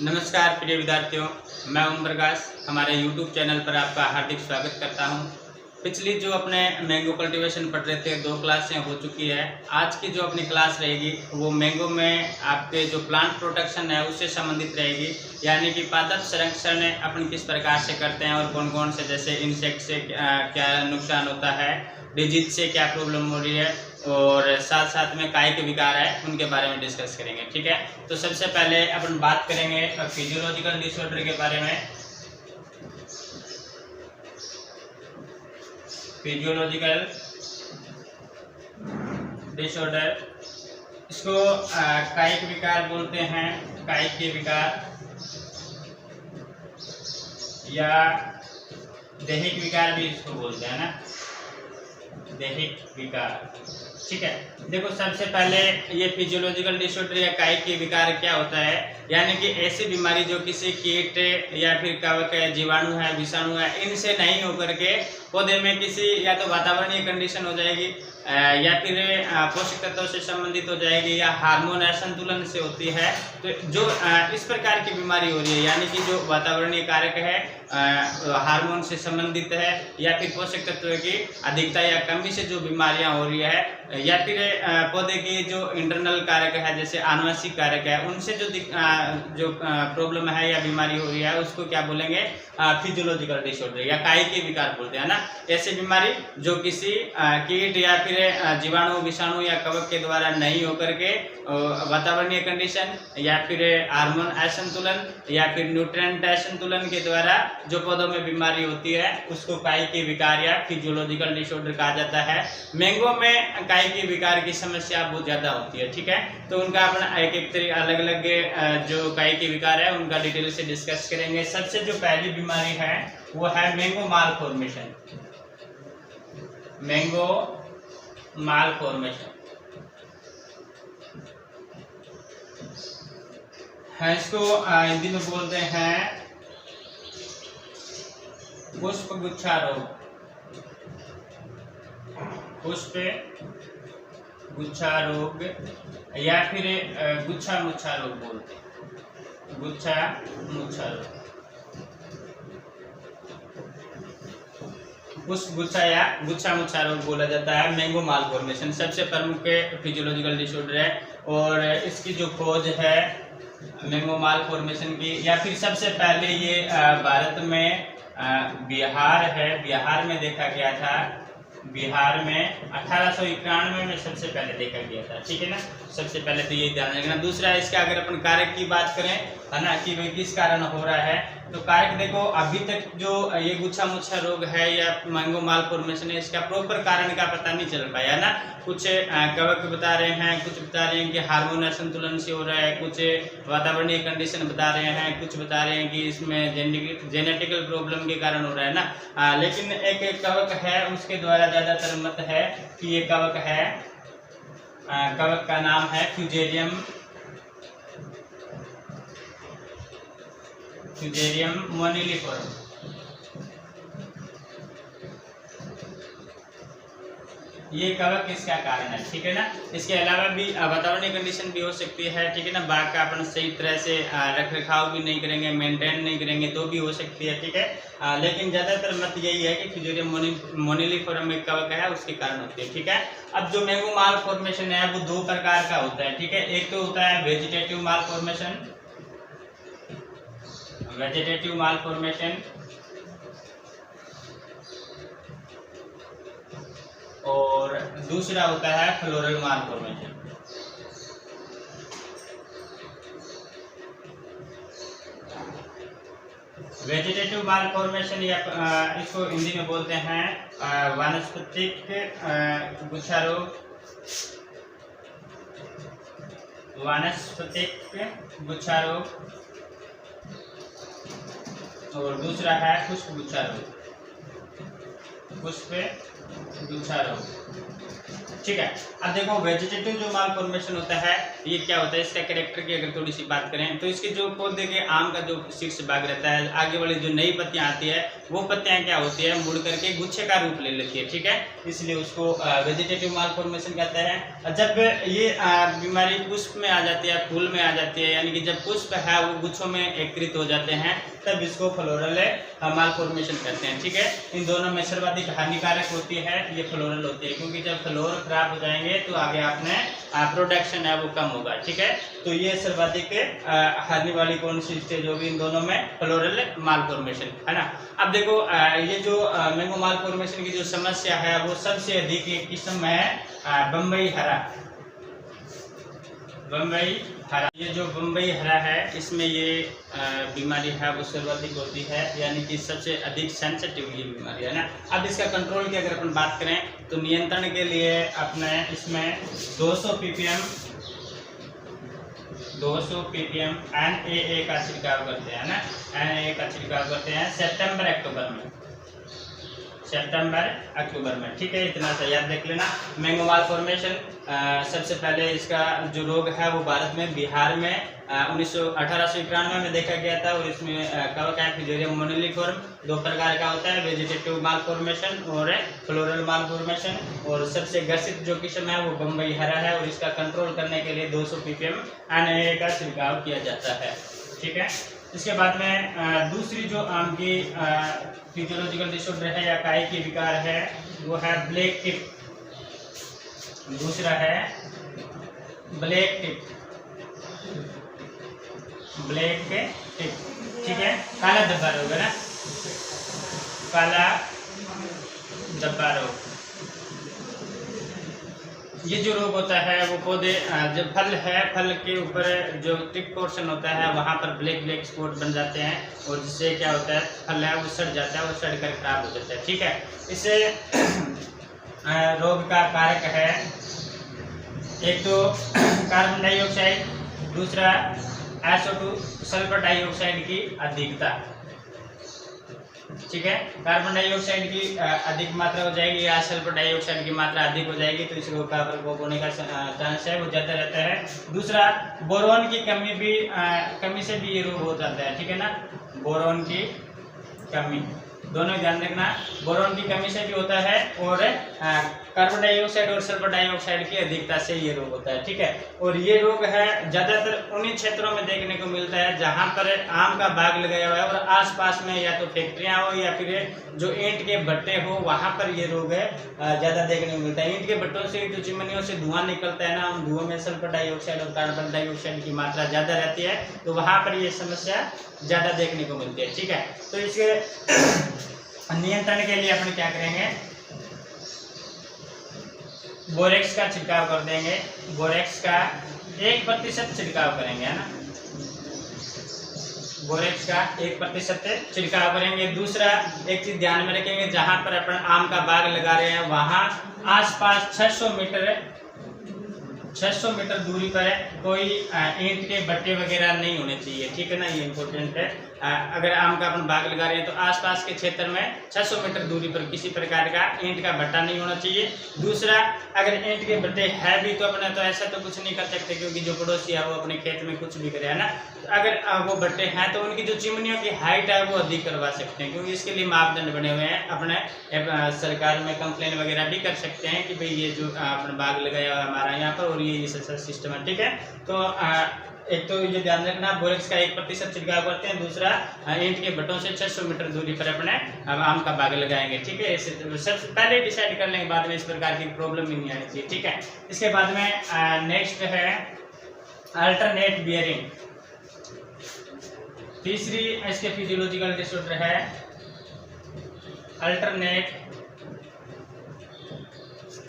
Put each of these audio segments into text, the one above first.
नमस्कार प्रिय विद्यार्थियों, मैं ओम प्रकाश हमारे YouTube चैनल पर आपका हार्दिक स्वागत करता हूं। पिछली जो अपने मैंगो कल्टीवेशन पढ़ रहे थे 2 क्लासें हो चुकी है। आज की जो अपनी क्लास रहेगी वो मैंगो में आपके जो प्लांट प्रोटेक्शन है उससे संबंधित रहेगी, यानी कि पादप संरक्षण अपन किस प्रकार से करते हैं और कौन कौन से जैसे इंसेक्ट से क्या नुकसान होता है, डिजीज से क्या प्रॉब्लम हो रही है और साथ साथ में काय के विकार है उनके बारे में डिस्कस करेंगे। ठीक है, तो सबसे पहले अपन बात करेंगे फिजियोलॉजिकल डिसऑर्डर के बारे में। फिजियोलॉजिकल डिसऑर्डर, इसको कायिक विकार बोलते हैं, कायिक के विकार या दैहिक विकार भी इसको बोलते हैं ना, दैहिक विकार। ठीक है, देखो सबसे पहले ये फिजियोलॉजिकल डिसऑर्डर या कायिक के विकार क्या होता है, यानी कि ऐसी बीमारी जो किसी कीट या फिर कवक है, जीवाणु है, विषाणु है, इनसे नहीं होकर के पौधे में किसी या तो वातावरणीय कंडीशन हो जाएगी या फिर पोषक तत्वों से संबंधित हो जाएगी या हार्मोन असंतुलन से होती है। तो जो इस प्रकार की बीमारी हो रही है, यानी कि जो वातावरणीय कारक है, हार्मोन से संबंधित है या फिर पोषक तत्वों की अधिकता या कमी से जो बीमारियां हो रही है, या फिर पौधे की जो इंटरनल कारक है जैसे आनुवंशिक कारक है, उनसे जो प्रॉब्लम है या बीमारी हो रही है उसको क्या बोलेंगे, फिजियोलॉजिकल डिसऑर्डर या कायिक के विकार बोलते हैं ना। ऐसी बीमारी जो किसी कीट या फिर जीवाणु, विषाणु या कवक के द्वारा नहीं होकर के वातावरणीय कंडीशन या फिर हार्मोन असंतुलन या फिर न्यूट्रिएंट असंतुलन के द्वारा जो पौधों में बीमारी होती है उसको कायिक के विकार या फिजियोलॉजिकल डिसऑर्डर कहा जाता है। मैंगो में कायिक के विकार की समस्या बहुत ज्यादा होती है। ठीक है, तो उनका अपना एक एक तरीके अलग अलग जो कायिक के विकार है उनका डिटेल से डिस्कस करेंगे। सबसे जो पहली बीमारी है वो है मैंगो माल फॉर्मेशन। मैंगो माल फॉर्मेशन है, इसको हिंदी में बोलते हैं पुष्प गुच्छा रोग। पुष्प गुच्छा रोग या फिर गुच्छा मुच्छा रोग बोलते हैं, गुच्छा मुच्छा रोग। पुष्प गुच्छा या गुच्छा मुच्छा रोग बोला जाता है। मैंगो माल फॉर्मेशन सबसे प्रमुख फिजियोलॉजिकल डिसऑर्डर है और इसकी जो खोज है मैंगो माल फॉर्मेशन की, या फिर सबसे पहले ये भारत में बिहार है, बिहार में देखा गया था। बिहार में 1891 में सबसे पहले देखा गया था। ठीक है ना, सबसे पहले तो ये ध्यान रखना। दूसरा इसका अगर अपन कारक की बात करें है ना कि भाई किस कारण हो रहा है, तो कारक देखो अभी तक जो ये गुच्छा मुच्छा रोग है या मैंगो माल फॉर्मेशन है, इसका प्रॉपर कारण का पता नहीं चल पाया ना। कुछ कवक बता रहे हैं, कुछ बता रहे हैं कि हार्मोन असंतुलन से हो रहा है, कुछ वातावरणीय कंडीशन बता रहे हैं, कुछ बता रहे हैं कि इसमें जेनेटिकल प्रॉब्लम के कारण हो रहा है ना। लेकिन एक कवक है उसके द्वारा ज्यादातर मत है कि ये कवक है, कवक का नाम है फ्यूजेरियम मोनिलिफोरम। ये कवक इसका कारण है। ठीक है ना, इसके अलावा भी वातावरणीय कंडीशन भी हो सकती है। ठीक है ना, बाग का अपन सही तरह से रख रखाव भी नहीं करेंगे, मेंटेन नहीं करेंगे तो भी हो सकती है। ठीक है, लेकिन ज्यादातर मत यही है कि फ्यूजेरियम मोनिलिफोरम एक कवक है उसके कारण होती है। ठीक है, अब जो मैंगो माल फॉर्मेशन है वो 2 प्रकार का होता है। ठीक है, एक तो होता है वेजिटेटिव माल फॉर्मेशन, वेजिटेटिव माल फॉर्मेशन, और दूसरा होता है फ्लोरल माल फॉर्मेशन। वेजिटेटिव माल फॉर्मेशन या इसको हिंदी में बोलते हैं वानस्पतिक गुच्छा रोग, वानस्पतिक गुच्छा रोग, और दूसरा है पुष्प गुच्छा रोग, पुष्प दूसरा रोग, ठीक है। अब देखो वेजिटेटिव जो माल फॉर्मेशन होता है ये क्या होता है, इसका कैरेक्टर की अगर थोड़ी सी बात करें तो इसके जो पौधे के आम का जो शीर्ष भाग रहता है, आगे वाली जो नई पत्तियां आती है वो पत्तियां क्या होती है, मुड़ करके गुच्छे का रूप ले लेती है, ठीक है। इसलिए उसको वेजिटेटिव माल फॉर्मेशन कहते हैं। जब ये बीमारी पुष्प में आ जाती है, फूल में आ जाती है, यानी कि जब पुष्प है वो गुच्छों में एकत्रित हो जाते हैं, तब इसको फ्लोरल माल फॉर्मेशन कहते हैं, ठीक है। इन दोनों में सर्वाधिक हानिकारक होती है ये फ्लोरल होती है, क्योंकि जब फ्लोर खराब हो जाएंगे तो आगे आपने प्रोडक्शन है वो कम होगा, ठीक है। तो ये सर्वाधिक हानि वाली कौन सी स्टेज होगी इन दोनों में, फ्लोरल माल फॉर्मेशन, है ना। अब देखो ये जो मैंगो माल फॉर्मेशन की जो समस्या है वो सबसे अधिक एक किस्म है बम्बई हरा। बम्बई हरा, ये जो बम्बई हरा है इसमें ये बीमारी है वो सर्वाधिक होती है, यानी कि सबसे अधिक सेंसिटिव ये बीमारी है ना। अब इसका कंट्रोल की अगर अपन बात करें तो नियंत्रण के लिए अपने इसमें 200 ppm NAA का छिड़काव करते हैं ना, NAA का छिड़काव करते हैं सितंबर अक्टूबर में, ठीक है। इतना सा याद रख लेना। मैंगो माल फॉर्मेशन सबसे पहले इसका जो रोग है वो भारत में, बिहार में 1891 में देखा गया था, और इसमें कवक है फिजियरियम मोनोलिफॉर्म, दो प्रकार का होता है, वेजिटेटिव माल फॉर्मेशन और फ्लोरल माल फॉर्मेशन। और सबसे ग्रसित जो किस्म है वो बम्बई हरा है, और इसका कंट्रोल करने के लिए 200 ppm NAA का छिड़काव किया जाता है, ठीक है। इसके बाद में दूसरी जो आम की फिजियोलॉजिकल डिसऑर्डर है या काई की विकार है वो है ब्लैक टिप। दूसरा है ब्लैक टिप, ठीक है। काला धब्बा रोग है ना, काला धब्बा रोग। ये जो रोग होता है वो पौधे जब फल है, फल के ऊपर जो टिप पोर्शन होता है वहाँ पर ब्लैक स्पॉट बन जाते हैं, और जिससे क्या होता है फल है वो सड़ जाता है और सड़ कर खराब हो जाता है, ठीक है। इसे रोग का कारक है एक तो कार्बन डाइऑक्साइड, दूसरा SO2 सल्फर डाइऑक्साइड की अधिकता, ठीक है। कार्बन डाइऑक्साइड की अधिक मात्रा हो जाएगी या सल्फर डाइऑक्साइड की मात्रा अधिक हो जाएगी तो इस रोग का प्रकोप होने का चांस है वो ज़्यादा रहता है। दूसरा बोरोन की कमी से भी ये रोग हो जाता है, ठीक है ना। बोरोन की कमी, दोनों ध्यान रखना, बोरोन की कमी से भी होता है और कार्बन डाइऑक्साइड और सल्फर डाइऑक्साइड की अधिकता से ये रोग होता है, ठीक है। और ये रोग है ज़्यादातर उन्हीं क्षेत्रों में देखने को मिलता है जहाँ पर आम का बाग लगाया हुआ है और आसपास में या तो फैक्ट्रियाँ हो या फिर जो ईंट के भट्टे हो, वहाँ पर ये रोग है ज़्यादा देखने को मिलता है। ईंट के भट्टों से जो चिमनियों से धुआं निकलता है ना, उन धुओं में सल्फर डाइऑक्साइड और कार्बन डाइऑक्साइड की मात्रा ज़्यादा रहती है, तो वहाँ पर ये समस्या ज़्यादा देखने को मिलती है, ठीक है। तो इसके नियंत्रण के लिए अपन क्या करेंगे, बोरेक्स का छिड़काव कर देंगे, बोरेक्स का 1% छिड़काव करेंगे, है ना। बोरेक्स का 1% छिड़काव करेंगे। दूसरा एक चीज ध्यान में रखेंगे, जहां पर अपन आम का बाग लगा रहे हैं वहां आसपास 600 मीटर दूरी पर कोई ईंट के भट्टे वगैरह नहीं होने चाहिए, ठीक है ना, ये इम्पोर्टेंट है। अगर आम का अपन बाग लगा रहे हैं तो आसपास के क्षेत्र में 600 मीटर दूरी पर किसी प्रकार का ईंट का भट्टा नहीं होना चाहिए। दूसरा, अगर ईंट के भट्टे है भी तो अपने तो ऐसा तो कुछ नहीं कर सकते, क्योंकि जो पड़ोसी है वो अपने खेत में कुछ भी करे, है ना। तो अगर वो भट्टे हैं तो उनकी जो चिमनियों की हाइट है वो अधिक करवा सकते हैं, क्योंकि इसके लिए मापदंड बने हुए हैं। अपने सरकार में कंप्लेन वगैरह भी कर सकते हैं कि भाई ये जो अपना बाग लगाया हुआ हमारा यहाँ पर और ये सिस्टम है, ठीक है। तो एक तो ये ध्यान रखना, बोरेक्स का 1% छिड़काव करते हैं। दूसरा, ईंट के भट्टों से 600 मीटर दूरी पर अपने आम का बाग लगाएंगे, ठीक है। सबसे पहले डिसाइड करने के बाद में इस प्रकार की प्रॉब्लम भी नहीं आनी चाहिए, ठीक है। इसके बाद में नेक्स्ट है अल्टरनेट बियरिंग। तीसरी इसके फिजियोलॉजिकल डिसऑर्डर है अल्टरनेट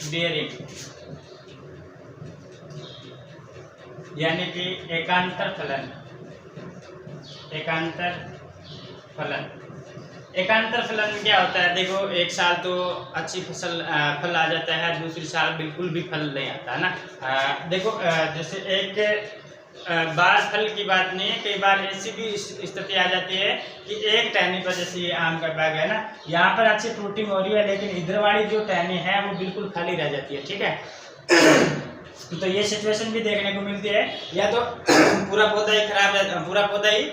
बियरिंग, यानी कि एकांतर फलन। एकांतर फलन क्या होता है, देखो एक साल तो अच्छी फल आ जाता है, दूसरी साल बिल्कुल भी फल नहीं आता है ना। देखो जैसे एक बार फल की बात नहीं है, कई बार ऐसी भी स्थिति आ जाती है कि एक टहनी पर, जैसे ये आम का बाग है ना, यहाँ पर अच्छी फ्रूटिंग हो रही है लेकिन इधर वाली जो टहनी है वो बिल्कुल खाली रह जाती है, ठीक है। तो ये सिचुएशन भी देखने को मिलती है, या तो पूरा पौधा ही खराब है, पूरा पौधा ही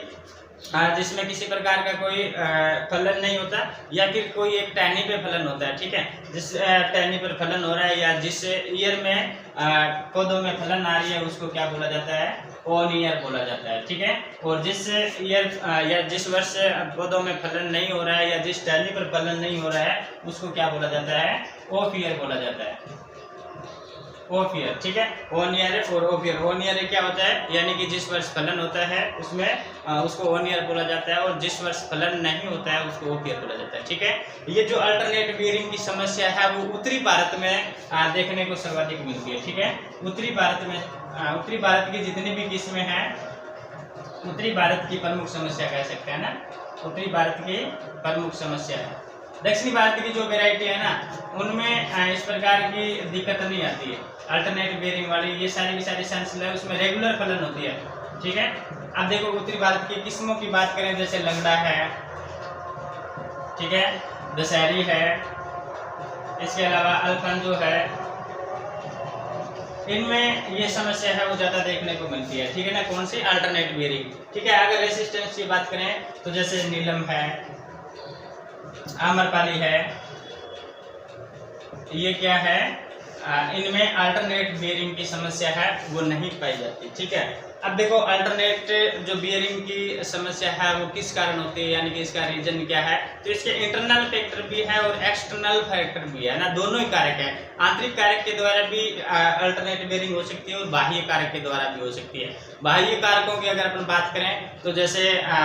जिसमें किसी प्रकार का कोई फलन नहीं होता, या फिर कोई एक टहनी पे फलन होता है, ठीक है। जिस टहनी पर फलन हो रहा है या जिस ईयर में पौधों में फलन आ रही है उसको क्या बोला जाता है, ऑन ईयर बोला जाता है, ठीक है। और जिस ईयर या जिस वर्ष पौधों में फलन नहीं हो रहा है या जिस टहनी पर फलन नहीं हो रहा है उसको क्या बोला जाता है, ऑफ ईयर बोला जाता है, ऑफ ईयर, ठीक है। ऑन ईयर और ऑफ ईयर। ऑन ईयर क्या होता है, यानी कि जिस वर्ष फलन होता है उसमें उसको ऑन ईयर बोला जाता है, और जिस वर्ष फलन नहीं होता है उसको ऑफ ईयर बोला जाता है, ठीक है। ये जो अल्टरनेट बियरिंग की समस्या है वो उत्तरी भारत में देखने को सर्वाधिक मिलती है, ठीक है। उत्तरी भारत में, उत्तरी भारत की जितनी भी किस्में हैं, उत्तरी भारत की प्रमुख समस्या कह सकते हैं ना, उत्तरी भारत की प्रमुख समस्या है। दक्षिणी भारत की जो वेराइटी है ना उनमें इस प्रकार की दिक्कत नहीं आती है, अल्टरनेट बेयरिंग वाली ये सारी की सारी सेंसिल है, उसमें रेगुलर फलन होती है, ठीक है। अब देखो उत्तरी भारत की किस्मों की बात करें, जैसे लंगड़ा है, ठीक है, दशहरी है, इसके अलावा अल्फांजो है, इनमें ये समस्या है वो ज़्यादा देखने को मिलती है, ठीक है ना। कौन सी, अल्टरनेट बेयरिंग, ठीक है। अगर रेसिस्टेंस की बात करें तो जैसे नीलम है, आम्रपाली है, ये क्या है, इनमें अल्टरनेट बियरिंग की समस्या है वो नहीं पाई जाती, ठीक है। अब देखो अल्टरनेट जो बियरिंग की समस्या है वो किस कारण होती है, यानी कि इसका रीजन क्या है, तो इसके इंटरनल फैक्टर भी है और एक्सटर्नल फैक्टर भी है ना, दोनों ही कारक है। आंतरिक कारक के द्वारा भी अल्टरनेट बियरिंग हो सकती है और बाह्य कारक के द्वारा भी हो सकती है। बाह्य कारकों की अगर अपन बात करें तो जैसे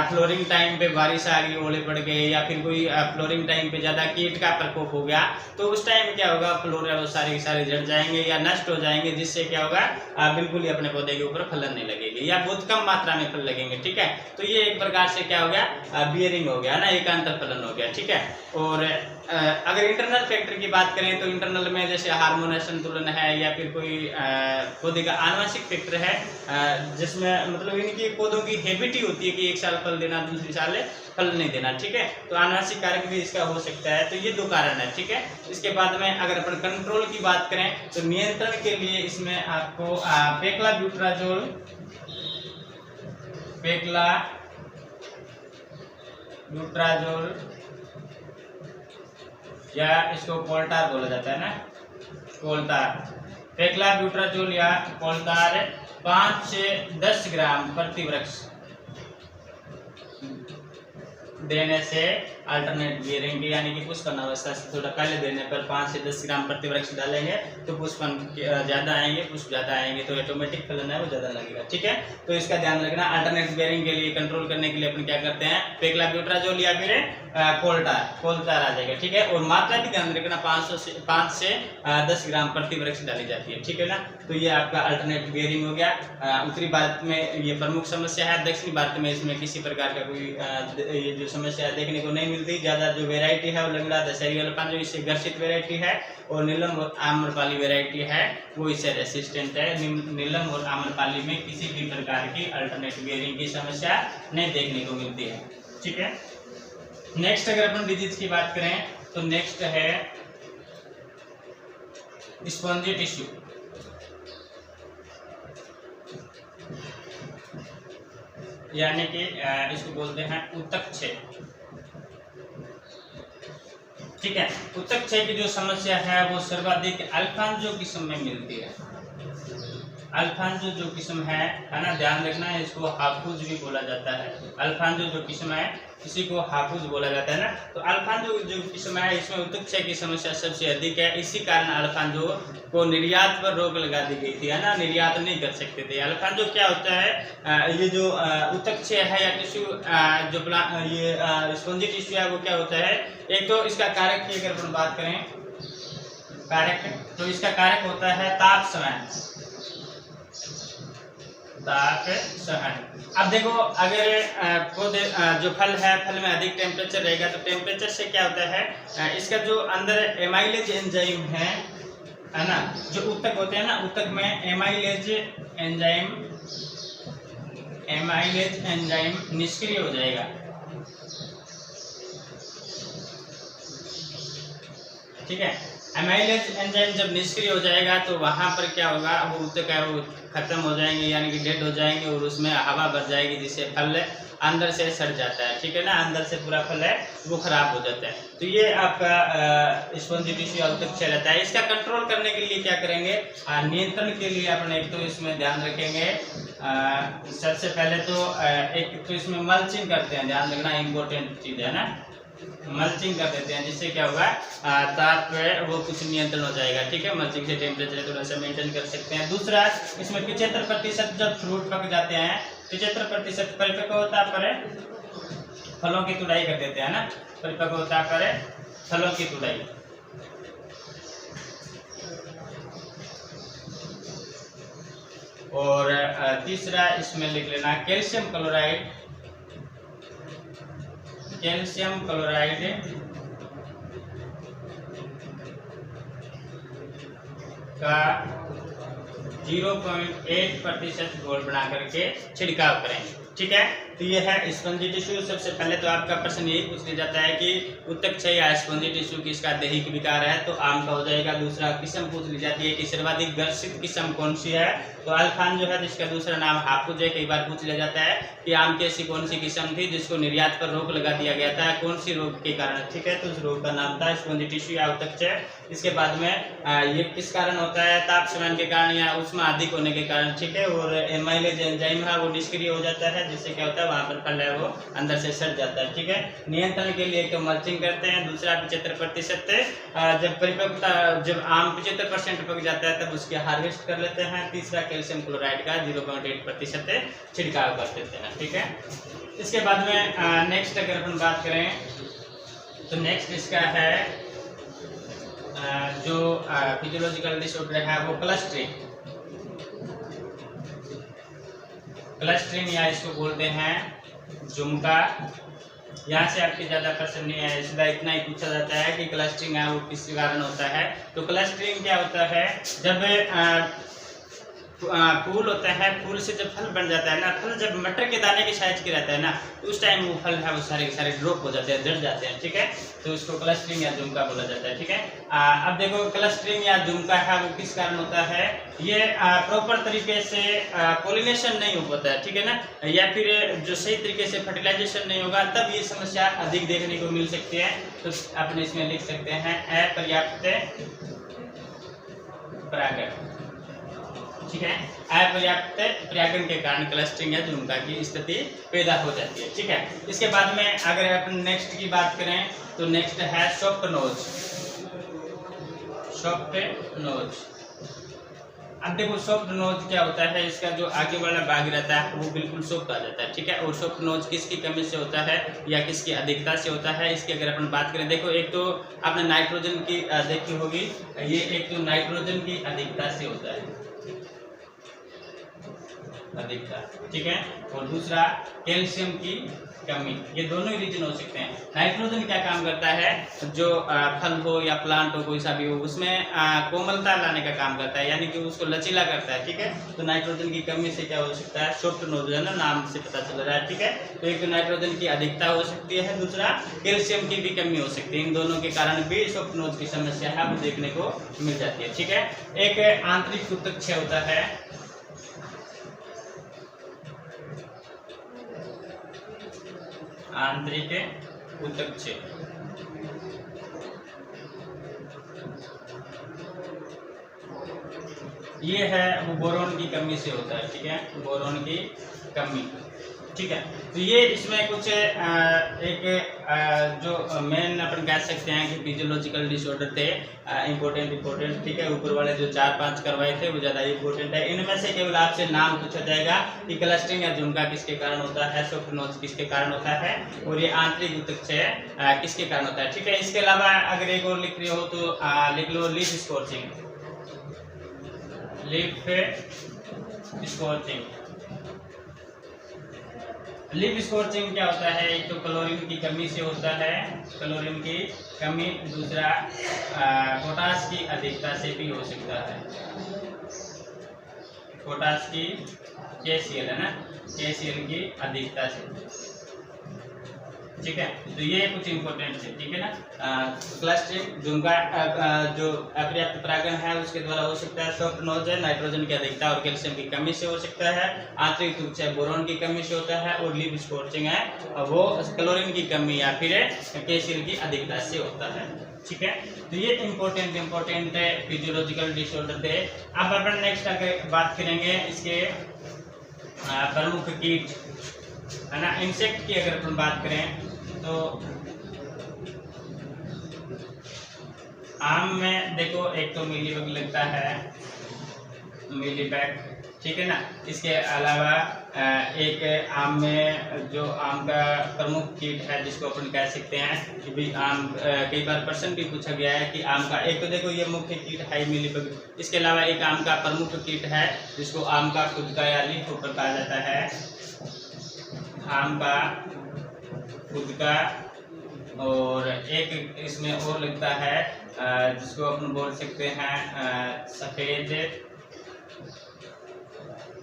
फ्लोरिंग टाइम पे बारिश आ गई, ओले पड़ गए, या फिर कोई फ्लोरिंग टाइम पे ज़्यादा कीट का प्रकोप हो गया, तो उस टाइम क्या होगा, फ्लोर है वो सारे सारे जड़ जाएंगे या नष्ट हो जाएंगे, जिससे क्या होगा, बिल्कुल ही अपने पौधे के ऊपर फलन नहीं लगेगी या बहुत कम मात्रा में फल लगेंगे, ठीक है। तो ये एक प्रकार से क्या हो गया, बियरिंग हो गया ना, एकांतर फलन हो गया, ठीक है। और अगर इंटरनल फैक्टर की बात करें तो इंटरनल में जैसे हार्मोनल संतुलन है, या फिर कोई पौधे का आनुवंशिक फैक्टर है, जिसमें मतलब इनकी पौधों की हैबिट ही होती है कि एक साल फल देना, दूसरे साल फल नहीं देना, ठीक है। तो आनुवंशिक कारक भी इसका हो सकता है, तो ये दो कारण है, ठीक है। इसके बाद में अगर अपन कंट्रोल की बात करें तो नियंत्रण के लिए इसमें आपको पेक्लाब्यूट्राजोल, या इसको कोल्टार बोला जाता है ना, कोल्टार, पेक्लाब्यूट्राजोल या कोल्टार 5 से 10 ग्राम प्रति वृक्ष देने से अल्टरनेट बियरिंग की, यानी कि पुष्पन अवस्था से थोड़ा पहले देने पर 5 से 10 ग्राम प्रति वृक्ष डालेंगे तो पुष्पन ज़्यादा आएंगे, पुष्प ज़्यादा आएंगे, तो ऑटोमेटिक फलन है वो ज़्यादा लगेगा, ठीक है। तो इसका ध्यान रखना। अल्टरनेट बियरिंग के लिए कंट्रोल करने के लिए अपन क्या करते हैं, पेक्लाब्यूट्राजोल या फिर कोल्टार आ जाएगा, ठीक है। और मात्रा भी ध्यान रखना, 5 से 10 ग्राम प्रति वृक्ष डाली जाती है, ठीक है ना। तो ये आपका अल्टरनेट बियरिंग हो गया। उत्तरी भारत में ये प्रमुख समस्या है, दक्षिणी भारत में इसमें किसी प्रकार का कोई ये जो समस्या देखने को नहीं मिलती। ज़्यादा जो वेराइटी है वो लंगड़ा, दशहरी, अल्फांजो इससे घर्षित वेराइटी है, और नीलम और आम्रपाली वेराइटी है वो इससे रेसिस्टेंट है। नीलम और आम्रपाली में किसी भी प्रकार की अल्टरनेट बियरिंग की समस्या नहीं देखने को मिलती है, ठीक है। नेक्स्ट अगर अपन डिजीज की बात करें तो नेक्स्ट है स्पॉन्जी टिश्यू, यानी कि इसको बोलते हैं उत्तक क्षय, ठीक है। उत्तक क्षय की जो समस्या है वो सर्वाधिक अल्फांजो किस्म में मिलती है। अल्फांजो जो किस्म है ना, ध्यान रखना है, इसको हाफूज भी बोला जाता है। अल्फांजो जो किस्म है इसी को हाफूज बोला जाता है ना। तो अल्फांजो जो किस्म है इसमें उत्तक क्षय की समस्या सबसे अधिक है। इसी कारण अल्फांजो को निर्यात पर रोक लगा दी गई थी, है ना, निर्यात नहीं कर सकते थे। अल्फांजो क्या होता है, ये जो उत्तक क्षय है या टिश्यू जो ये स्पॉन्जी टिश्यू है वो क्या होता है, एक तो इसका कारक की अगर अपन बात करें, कारक, तो इसका कारक होता है ताप सहन, ताप सहन। अब देखो अगर पौधे जो फल है, फल में अधिक टेम्परेचर रहेगा तो टेम्परेचर से क्या होता है, इसका जो अंदर एमाइलेज एंजाइम है ना, जो उत्तक होते हैं ना, उत्तक में एमाइलेज एंजाइम एमाइलेज एंजाइम निष्क्रिय हो जाएगा। ठीक है, एमाइलेज एंजाइम जब निष्क्रिय हो जाएगा तो वहां पर क्या होगा, वो ऊतक है वो खत्म हो जाएंगे, यानी कि डेड हो जाएंगे, और उसमें हवा भर जाएगी, जिससे फल अंदर से सड़ जाता है। ठीक है ना, अंदर से पूरा फल है वो खराब हो जाता है। तो ये आपका स्पॉन्जी टिश्यू या ऊतक रहता है। इसका कंट्रोल करने के लिए क्या करेंगे, नियंत्रण के लिए अपने एक तो इसमें ध्यान रखेंगे, सबसे पहले तो एक तो इसमें मल्चिंग करते हैं, ध्यान रखना इम्पोर्टेंट चीज है ना, मल्चिंग कर देते हैं, जिससे क्या होगा ताप वो कुछ नियंत्रण हो जाएगा। ठीक है, मल्चिंग से टेम्परेचर थोड़ा सा मेंटेन कर सकते हैं। दूसरा, इसमें 75% जब फ्रूट पक जाते हैं, 75% परिपक्वता पर फलों की तुड़ाई कर देते हैं ना, परिपक्वता पर फलों की तुड़ाई। और तीसरा इसमें लिख लेना कैल्शियम क्लोराइड, कैल्शियम क्लोराइड का 0.8% घोल बना करके छिड़काव करें। ठीक है, तो ये है स्पंजी टिश्यू। सबसे पहले तो आपका प्रश्न यही पूछ लिया जाता है कि ऊतक या स्पंजी टिश्यू किसका दैहिक विकार है, तो आम का हो जाएगा। दूसरा किस्म पूछ ली जाती है कि सर्वाधिक ग्रसित किस्म कौन सी है, तो अल्फान जो है जिसका दूसरा नाम हाफुज है। कई बार पूछ लिया जाता है कि आम की ऐसी कौन सी किस्म थी जिसको निर्यात पर रोक लगा दिया गया था, कौन सी रोग के कारण। ठीक है, तो उस रोग का नाम था स्पंजी टिश्यू या ऊतक। इसके बाद में ये किस कारण होता है, ताप शमन के कारण या ऊष्मा अधिक होने के कारण। ठीक है, और एमाइलेज एंजाइम है वो निष्क्रिय हो जाता है, जिससे क्या होता है वहाँ पर फल है वो अंदर से सड़ जाता है। ठीक है, नियंत्रण के लिए तो मल्चिंग करते हैं। दूसरा 75% जब परिपक्वता, जब आम 75% पक जाता है तब उसकी हार्वेस्ट कर लेते हैं। तीसरा कैल्शियम क्लोराइड का 0.8% छिड़काव कर देते हैं। ठीक है, इसके बाद में नेक्स्ट अगर अपन बात करें तो नेक्स्ट इसका है जो फिजियोलॉजिकल डिसऑर्डर है वो क्लस्टरिंग। क्लस्टरिंग या इसको बोलते हैं झुमका। यहाँ से आपके ज़्यादा प्रश्न नहीं है, सीधा इतना ही पूछा जाता है कि क्लस्टरिंग है वो किस कारण होता है। तो क्लस्टरिंग क्या होता है, जब फूल होता है, फूल से जब फल बन जाता है ना, फल जब मटर के दाने के साइज के रहता है ना, तो उस टाइम वो फल है वो सारे के सारे ड्रॉप हो जाते हैं, झड़ जाते हैं। ठीक है, तो उसको क्लस्टरिंग या झुमका बोला जाता है। ठीक है, अब देखो क्लस्टरिंग या झुमका है वो किस कारण होता है, ये प्रॉपर तरीके से पोलिनेशन नहीं हो पाता है। ठीक है ना, या फिर जो सही तरीके से फर्टिलाइजेशन नहीं होगा, तब ये समस्या अधिक देखने को मिल सकती है। तो अपने इसमें लिख सकते हैं अपर्याप्त परागण। ठीक है, अपर्याप्त परागण के कारण क्लस्टरिंग या झुमका की स्थिति पैदा हो जाती है। ठीक है, इसके बाद में अगर अपन नेक्स्ट की बात करें तो नेक्स्ट है सॉफ्ट नोज। सॉफ्ट नोज, अब देखो सॉफ्ट नोज क्या होता है, इसका जो आगे वाला भाग रहता है वो बिल्कुल सॉफ्ट आ जाता है। ठीक है, और सॉफ्ट नोज किसकी कमी से होता है या किसकी अधिकता से होता है, इसकी अगर अपन बात करें, देखो एक तो आपने नाइट्रोजन की देखी होगी, ये एक तो नाइट्रोजन की अधिकता से होता है, अधिकता। ठीक है, और दूसरा कैल्शियम की कमी, ये दोनों ही रीजन हो सकते हैं। नाइट्रोजन क्या काम करता है, जो फल हो या प्लांट हो कोई सा भी हो, उसमें कोमलता लाने का काम करता है, यानी कि उसको लचीला करता है। ठीक है, तो नाइट्रोजन की कमी से क्या हो सकता है, सॉफ्ट नोज है ना, नाम से पता चल रहा है। ठीक है, तो एक तो नाइट्रोजन की अधिकता हो सकती है, दूसरा कैल्शियम की भी कमी हो सकती है। इन दोनों के कारण भी सॉफ्ट नोज की समस्या है वो देखने को मिल जाती है। ठीक है, एक आंतरिक ऊतक होता है, आंतरिक ऊतक। ये है वो बोरोन की कमी से होता है। ठीक है, बोरोन की कमी। ठीक है, तो ये इसमें कुछ एक जो मेन अपन कह सकते हैं कि फिजियोलॉजिकल डिसऑर्डर थे इम्पोर्टेंट। ठीक है, ऊपर वाले जो 4-5 करवाए थे वो ज़्यादा इम्पोर्टेंट है। इनमें से केवल आपसे नाम पूछा जाएगा कि क्लस्टरिंग या झुमका किसके कारण होता है, सॉफ्ट नोज किसके कारण होता है, और ये आंतरिक ऊतक से किसके कारण होता है। ठीक है, इसके अलावा अगर एक और लिख रहे हो तो लिख लो leaf scorching. Leaf scorching, leaf scorching क्या होता है, एक तो क्लोरीन की कमी से होता है, क्लोरीन की कमी, दूसरा पोटाश की अधिकता से भी हो सकता है। पोटास की KCl है ना, KCl की अधिकता से। ठीक है, तो ये कुछ इंपॉर्टेंट है। ठीक है ना, क्लस्टरिंग जो अपर्याप्त परागण है उसके द्वारा हो सकता है। सॉफ्ट नोज है, नाइट्रोजन की अधिकता और कैल्शियम की कमी से हो सकता है। आंतरिक तुक्ष है, बोरॉन की कमी से होता है। और लीफ स्कॉर्चिंग है, वो क्लोरीन की कमी या फिर KCl की अधिकता से होता है। ठीक है, तो ये इंपॉर्टेंट फिजियोलॉजिकल डिसऑर्डर थे। अब अपन नेक्स्ट आगे बात करेंगे इसके प्रमुख कीट है ना, इंसेक्ट की अगर अपन बात करें तो आम में देखो एक तो मीलीबग लगता है, मीलीबग। ठीक है ना, इसके अलावा एक आम में जो आम का प्रमुख कीट है जिसको अपन कह सकते हैं कि भी आम, कई बार प्रश्न भी पूछा गया है कि आम का एक तो देखो ये मुख्य कीट है मीलीबग। इसके अलावा एक आम का प्रमुख कीट है जिसको आम का खुद का या लीफ ऊपर कहा जाता है, आम का खुद का। और एक इसमें और लगता है जिसको अपन बोल सकते हैं सफेद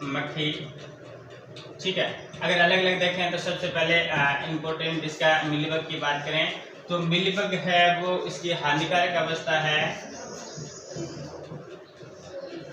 मक्खी। ठीक है, अगर अलग अलग देखें तो सबसे पहले इंपॉर्टेंट इसका मीलीबग की बात करें तो मीलीबग है वो इसकी हानिकारक अवस्था है,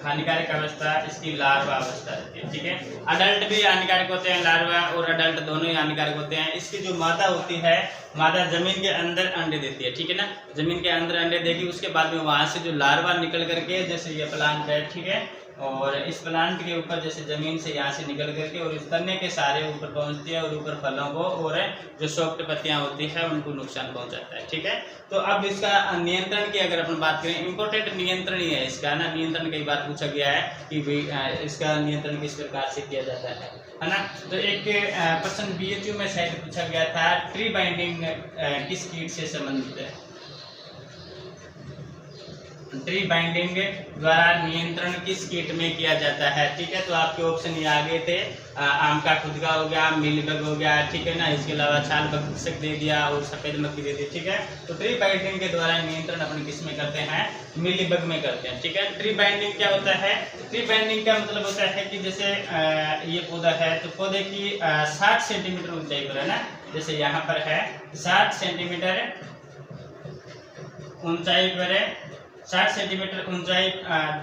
हानिकारक अवस्था इसकी लार्वा अवस्था रहती है। ठीक है, अडल्ट भी हानिकारक होते हैं, लार्वा और अडल्ट दोनों ही हानिकारक होते हैं। इसकी जो मादा होती है, मादा जमीन के अंदर अंडे देती है। ठीक है ना, जमीन के अंदर अंडे देगी, उसके बाद में वहां से जो लार्वा निकल करके, जैसे ये प्लांट है, ठीक है, और इस प्लांट के ऊपर जैसे जमीन से यहाँ से निकल करके और इस तने के सारे ऊपर पहुंचती है और ऊपर फलों को और जो सॉफ्ट पत्तियां होती है उनको नुकसान पहुंचाता है। ठीक है, तो अब इसका नियंत्रण की अगर अपन बात करें, इंपॉर्टेंट नियंत्रण ही है इसका ना, नियंत्रण कई बार पूछा गया है कि भाई इसका नियंत्रण किस प्रकार से किया जाता है ना। तो एक प्रश्न BHU में शायद पूछा गया था, ट्री बाइंडिंग किस कीट से संबंधित है? ट्री बाइंडिंग द्वारा नियंत्रण किस कीट में किया जाता है? ठीक है, तो आपके ऑप्शन ये आगे थे, आम का खुद का हो गया, मीलीबग हो गया, ठीक है ना, इसके अलावा छाल बक्सक दे दिया और सफेद मक्खी दे दी। ठीक है, तो ट्री बाइंडिंग के द्वारा नियंत्रण अपन किस में करते हैं? मीलीबग में करते हैं। ठीक है, ट्री बाइंडिंग क्या होता है? ट्री बाइंडिंग का मतलब होता है कि जैसे ये पौधा है तो पौधे की 60 सेंटीमीटर ऊंचाई पर है ना, जैसे यहाँ पर है 60 सेंटीमीटर ऊंचाई पर है, 60 सेंटीमीटर ऊंचाई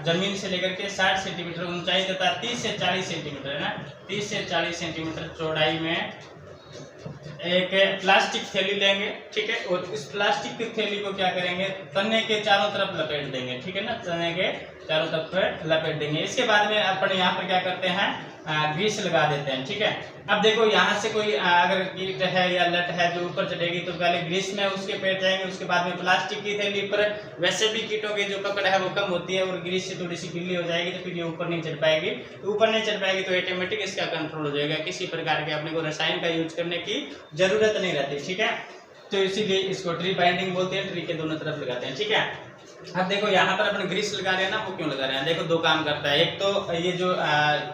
जमीन से लेकर के 60 सेंटीमीटर ऊंचाई तथा 30 से 40 सेंटीमीटर है ना, 30 से 40 सेंटीमीटर चौड़ाई में एक प्लास्टिक थैली लेंगे। ठीक है, और इस प्लास्टिक की थैली को क्या करेंगे? तने के चारों तरफ लपेट देंगे। ठीक है ना, तने के चारों तरफ लपेट देंगे। इसके बाद में अपन यहाँ पर क्या करते हैं? ग्रीस लगा देते हैं। ठीक है, अब देखो यहाँ से कोई अगर कीट है या लट है जो ऊपर चढ़ेगी तो पहले ग्रीस में उसके पेट जाएंगे, उसके बाद में प्लास्टिक की थैली पर। वैसे भी कीटों की जो पकड़ है वो कम होती है और ग्रीस से थोड़ी सी गिल्ली हो जाएगी तो फिर ये ऊपर नहीं चढ़ पाएगी। तो ऊपर नहीं चढ़ पाएगी तो ऑटोमेटिक इसका कंट्रोल हो जाएगा, किसी प्रकार के अपने को रसायन का यूज करने की जरूरत नहीं रहती। ठीक है, तो इसीलिए इसको ट्री बाइंडिंग बोलते हैं, ट्री के दोनों तरफ लगाते हैं। ठीक है, अब देखो यहाँ पर अपन ग्रीस लगा रहे हैं ना, वो क्यों लगा रहे हैं? देखो दो काम करता है, एक तो ये जो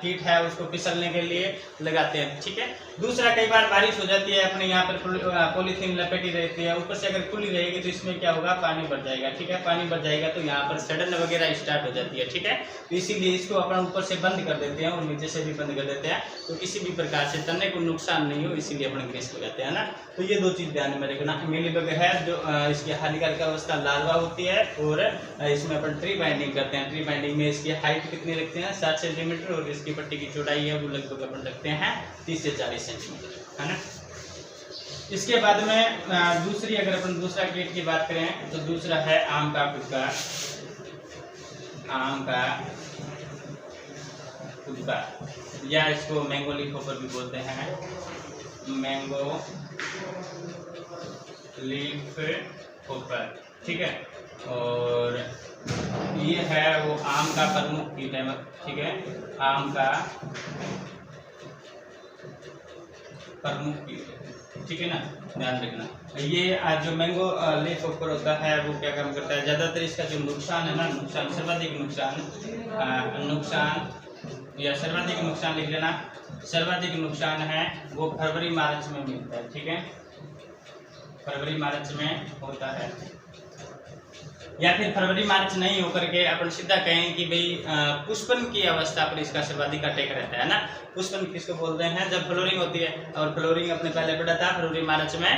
कीट है उसको फिसलने के लिए लगाते हैं। ठीक है, दूसरा कई बार बारिश हो जाती है, अपने यहाँ पर पॉलीथीन लपेटी रहती है, ऊपर से अगर खुली रहेगी तो इसमें क्या होगा? पानी भर जाएगा। ठीक है, पानी भर जाएगा तो यहाँ पर सड़न वगैरह स्टार्ट हो जाती है। ठीक है, तो इसीलिए इसको अपन ऊपर से बंद कर देते हैं और नीचे से भी बंद कर देते हैं, तो किसी भी प्रकार से तने को नुकसान नहीं हो, इसीलिए अपन ग्रीस लगाते हैं ना। तो ये दो चीज ध्यान में रखना। मीलीबग है जो इसकी हानिकारक अवस्था लार्वा होती है और इसमें अपन ट्री बाइंडिंग करते हैं। ट्री बाइंडिंग में इसकी हाइट कितनी रखते हैं? 60 सेंटीमीटर और इसकी पट्टी की चौड़ाई है वो लगभग अपन रखते हैं 30 से 40 सेंटीमीटर है ना। इसके बाद में दूसरी अगर अपन दूसरा कीट की बात करें तो दूसरा है आम का खुदका। आम का खुदका या इसको मैंगो लीफ होपर भी बोलते हैं, मैंगो लीफ होपर। ठीक है, और ये है वो आम का प्रमुख कीट है। ठीक है, आम का प्रमुख कीट है। ठीक है ना, ध्यान रखना। ये जो मैंगो लीफ होपर होता है वो क्या काम करता है? ज्यादातर इसका जो नुकसान है ना, नुकसान सर्वाधिक नुकसान या सर्वाधिक नुकसान लिख लेना, सर्वाधिक नुकसान है वो फरवरी मार्च में मिलता है। ठीक है, फरवरी मार्च में होता है। या फिर फरवरी मार्च नहीं होकर के अपन सीधा कहें कि भाई पुष्पन की अवस्था पर इसका सर्वाधिक अटैक रहता है ना। पुष्पन किसको बोलते हैं, जब फ्लोरिंग होती है, और फ्लोरिंग अपने पहले पढ़ा था फरवरी मार्च में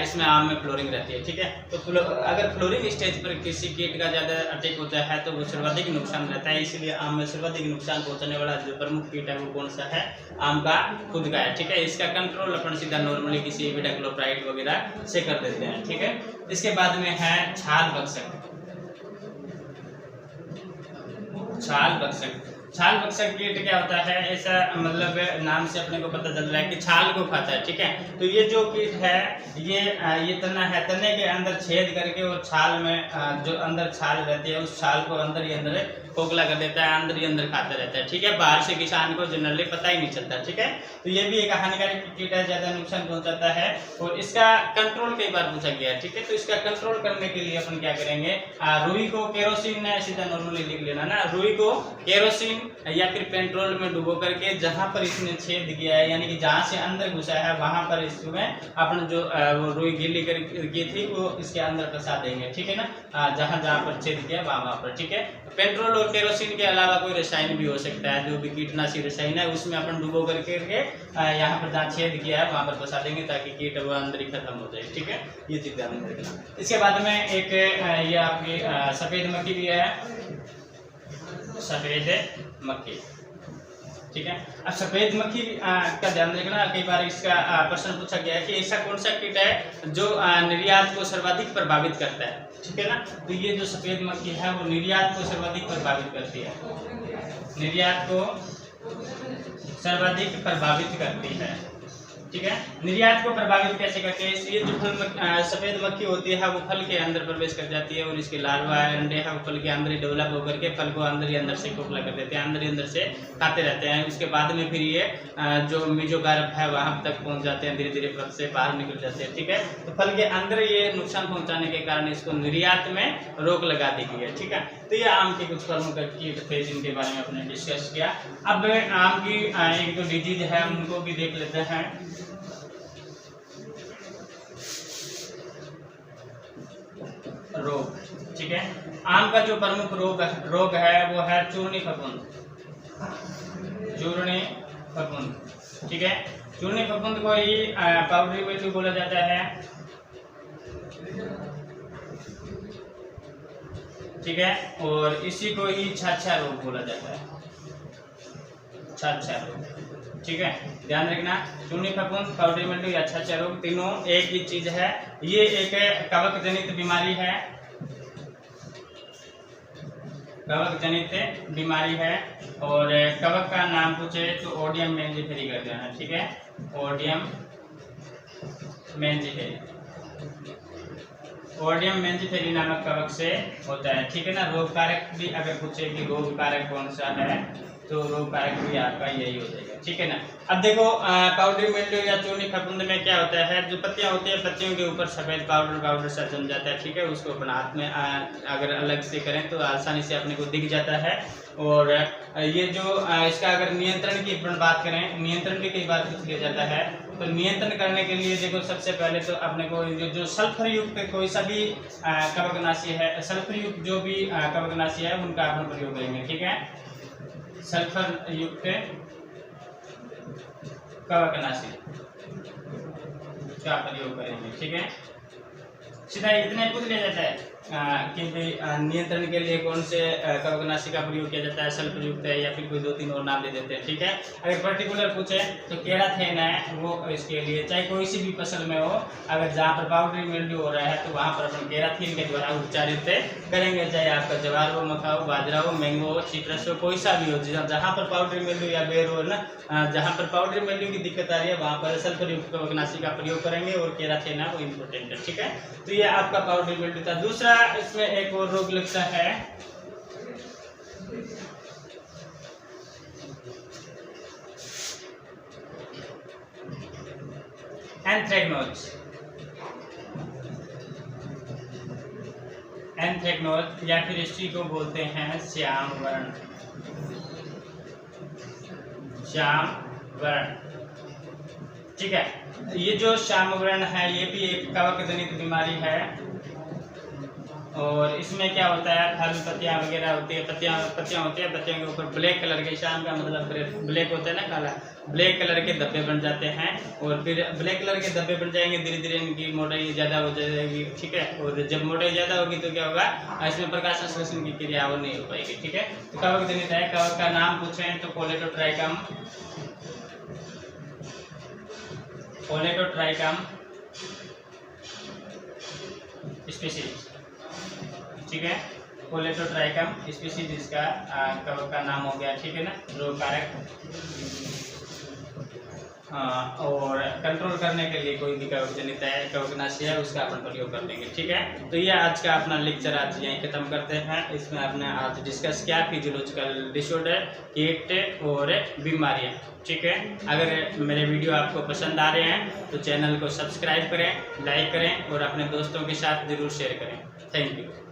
इसमें आम में फ्लोरिंग रहती है, ठीक है। तो अगर फ्लोरिंग स्टेज पर किसी कीट का ज़्यादा अटैक होता है तो वो सर्वाधिक नुकसान रहता है। इसीलिए आम में सर्वाधिक नुकसान पहुंचाने वाला जो प्रमुख कीट है वो कौन सा है, आम का खुद का है, ठीक है। इसका कंट्रोल अपन सीधा नॉर्मली किसी इमिडाक्लोप्राइड वगैरह से कर देते हैं, ठीक है। इसके बाद में है छाल भक्षक। छाल भक्षक, छाल भक्षक कीट क्या होता है, ऐसा मतलब नाम से अपने को पता चल रहा है कि छाल को खाता है, ठीक है। तो ये जो कीट है ये तना है, तने के अंदर छेद करके वो छाल में जो अंदर छाल रहती है उस छाल को अंदर ही अंदर खोखला कर देता है, अंदर ही अंदर खाता रहता है, ठीक है। बाहर से किसान को जनरली पता ही नहीं चलता, ठीक है। तो ये भी एक हानिकारक कीट है, ज्यादा नुकसान पहुंचाता है और इसका कंट्रोल कई बार पूछा गया है, ठीक है। तो इसका कंट्रोल करने के लिए अपन क्या करेंगे, रुई को केरोसिन, सीधा नॉर्मली लिख लेना ना, रुई को केरोसिन या फिर पेट्रोल में डुबो करके जहां पर इसने छेद किया है, यानी कि जहां से अंदर घुसा है वहां पर इसमें अपन जो वो रुई गीली की थी वो इसके अंदर फंसा देंगे, ठीक है ना। जहां जहां पर छेद किया वहां पर, ठीक है। पेट्रोल और केरोसिन के अलावा कोई रसायन भी हो सकता है, जो भी कीटनाशी रसायन है उसमें अपन डुबो करके यहाँ पर जहाँ छेद किया है वहां पर फंसा देंगे ताकि कीट वो अंदर ही खत्म हो जाए, ठीक है। ये चीज ध्यान में रखना। इसके बाद में एक ये आपकी सफेद मक्खी भी है, सफेद मक्खी, ठीक है। अब सफेद मक्खी का ध्यान रखना, कई बार इसका प्रश्न पूछा गया है कि ऐसा कौन सा कीट है जो निर्यात को सर्वाधिक प्रभावित करता है, ठीक है ना। तो ये जो सफेद मक्खी है वो निर्यात को सर्वाधिक प्रभावित करती है, निर्यात को सर्वाधिक प्रभावित करती है, ठीक है। निर्यात को प्रभावित कैसे करते हैं, इसलिए जो सफेद मक्खी होती है वो फल के अंदर प्रवेश कर जाती है और इसके लार्वा अंडे है वो फल के अंदर ही डेवलप होकर के फल को अंदर ही अंदर से खोखला कर देते हैं, अंदर ही अंदर से खाते रहते हैं। उसके बाद में फिर ये जो मेसोकार्प है वहां तक पहुंच जाते हैं, धीरे धीरे फल से बाहर निकल जाते हैं, ठीक है। तो फल के अंदर ये नुकसान पहुंचाने के कारण इसको निर्यात में रोक लगा दी गई है, ठीक है। तो ये आम के कुछ प्रमुख कीट थे जिनके बारे में अपने डिस्कस किया। अब आम की एक जो डिजीज है उनको भी देख लेते हैं। रोग, ठीक है। आम का जो प्रमुख रोग है वो है चूर्णी फफूंद, चूर्णी फफूंद, ठीक है। चूर्णी फफूंद को ही पाउडरी मिल्ड्यू बोला जाता है, ठीक है। और इसी को ही छाछा रोग बोला जाता है, छाछा रोग, ठीक है। ध्यान रखना, चूर्णी फफूंद, पाउडरी मिल्ड्यू या छाछा रोग तीनों एक ही चीज है। ये एक कवक जनित बीमारी है, कवक जनित बीमारी है। और कवक का नाम पूछे तो ओडियम मेंजिफेरी कर देना, ठीक है। ओडियम मेंजिफेरी, ओडियम मेंजिफेरी नामक कवक से होता है, ठीक है ना। रोग कारक भी अगर पूछे कि रोग कारक कौन सा है तो रोग कारक भी आपका यही हो जाएगा, ठीक है ना। अब देखो पाउडरी मिल्ड्यू या चूर्णी फफूंद में क्या होता है, जो पत्तियां होती है पत्तियों के ऊपर सफेद पाउडर सा जम जाता है, ठीक है। उसको अपन हाथ में अगर अलग से करें तो आसानी से अपने को दिख जाता है। और ये जो इसका अगर नियंत्रण की अपन बात करें, नियंत्रण भी कई बार पूछ लिया जाता है। तो नियंत्रण करने के लिए देखो सबसे पहले तो अपने को जो सल्फर युक्त कोई सा भी कवकनाशी है, सल्फर युक्त जो भी कवकनाशी है उनका अपन प्रयोग करेंगे, ठीक है। सल्फर युक्त कवकनाशी का प्रयोग करेंगे, ठीक है। सीधा इतना पूछ लिया जाता है कि नियंत्रण के लिए कौन से कवकनाशी का प्रयोग किया जाता है, सल्फर युक्त है या फिर कोई दो तीन और नाम दे देते हैं, ठीक है। अगर पर्टिकुलर पूछे तो केराथेन है वो इसके लिए, चाहे कोई सी भी फसल में हो, अगर जहाँ पर पाउडरी मिल्ड्यू हो रहा है तो वहाँ पर अपन केराथीन के द्वारा उपचारित करेंगे। चाहे आपका जवार हो, मक्का हो, बाजरा हो, मैंगो हो, सिट्रस हो, कोई सा भी हो, जहाँ पर पाउडरी मिल्ड्यू या बेर हो ना, जहाँ पर पाउडरी मिल्ड्यू की दिक्कत आ रही है वहाँ पर सल्फर युक्त कवकनाशी का प्रयोग करेंगे और केराथेन है वो इम्पोर्टेंट है, ठीक है। तो ये आपका पाउडरी मिल्ड्यू था। दूसरा इसमें एक और रोग लगता है एंथ्रेक्नोज, एंथ्रेक्नोज या फिर इसी को बोलते हैं श्याम वर्ण, श्याम वर्ण, ठीक है। ये जो श्याम वर्ण है ये भी एक कवक जनित बीमारी है और इसमें क्या होता है, फल पत्तियाँ वगैरह होती है, पत्तियाँ होती है, पत्तियों के ऊपर ब्लैक कलर के, शाम का मतलब ब्लैक होता है ना, काला, ब्लैक कलर के धब्बे बन जाते हैं। और फिर ब्लैक कलर के धब्बे बन जाएंगे, धीरे धीरे इनकी मोटाई ज़्यादा हो जाएगी, ठीक है। और जब मोटाई ज़्यादा होगी तो क्या होगा, इसमें प्रकाश संश्लेषण की क्रिया वो नहीं हो पाएगी, ठीक है। तो कवक जनित है, कवक का नाम पूछें तो कोलेटोट्राइकम, स्पीशीज, ठीक है। कोलेटोट्राइकम स्पीशीज इसका कवक का नाम हो गया, ठीक है ना, रोग कारक। और कंट्रोल करने के लिए कोई भी कवक जनित है, कवकनाशी है, उसका अपन प्रयोग कर लेंगे, ठीक है। तो ये आज का अपना लेक्चर आज यहीं खत्म करते हैं। इसमें आपने आज डिस्कस किया फिजियोलॉजिकल डिसऑर्डर, कीट और बीमारियां, ठीक है। अगर मेरे वीडियो आपको पसंद आ रहे हैं तो चैनल को सब्सक्राइब करें, लाइक करें और अपने दोस्तों के साथ ज़रूर शेयर करें। Thank you.